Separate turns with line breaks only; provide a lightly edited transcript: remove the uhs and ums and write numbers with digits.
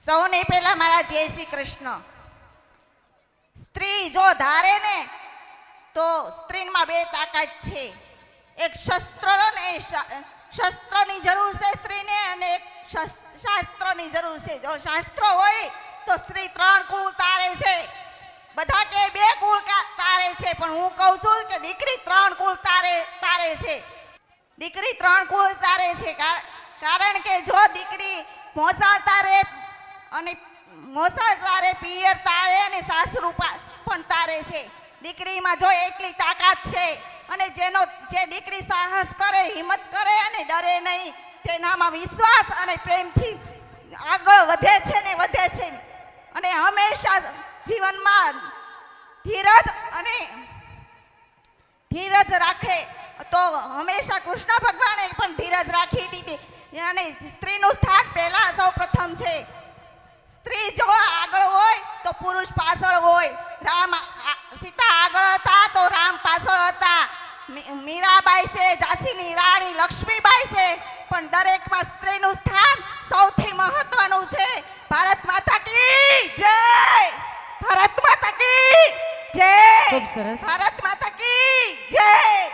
સૌને પહેલા મારા જય શ્રી કૃષ્ણ. સ્ત્રી જો ધારે ને તો સ્ત્રીમાં બે તાકાત છે. એક શસ્ત્ર ને શસ્ત્રની જરૂર છે સ્ત્રીને, અને એક શાસ્ત્રની જરૂર છે. જો શાસ્ત્ર હોય તો સ્ત્રી 3 કુળ તારે છે. બધા કે 2 કુળ તારે છે, પણ હું કહું છું કે દીકરી 3 કુળ તારે છે. દીકરી 3 કુળ તારે છે. કારણ કે જો દીકરી મોસાળ તારે અને મોસાળ તારે, પિયર તારે અને સાસરું પણ તારે છે. દીકરીમાં જો એટલી તાકાત છે, અને જે દીકરી સાહસ કરે, હિંમત કરે અને ડરે નહીં, તેનામાં વિશ્વાસ અને પ્રેમથી આગળ વધે છે ને વધે છે. અને હંમેશા જીવનમાં ધીરજ રાખે તો હંમેશા કૃષ્ણ ભગવાને પણ ધીરજ રાખી હતી. અને સ્ત્રીનું સ્થાન પહેલા સૌ પ્રથમ છે. સ્ત્રી જો આગળ હોય તો પુરુષ પાછળ હોય. સીતા આગળ હતા તો રામ પાછળ હતા. મીરાબાઈ છે, ઝાંસીની રાણી લક્ષ્મીબાઈ છે, પણ દરેકમાં સ્ત્રીનું સ્થાન સૌથી મહત્વનું છે. ભારત માતા કી જય! ભારત માતા કી જય!
ખૂબ સરસ.
ભારત માતા કી જય!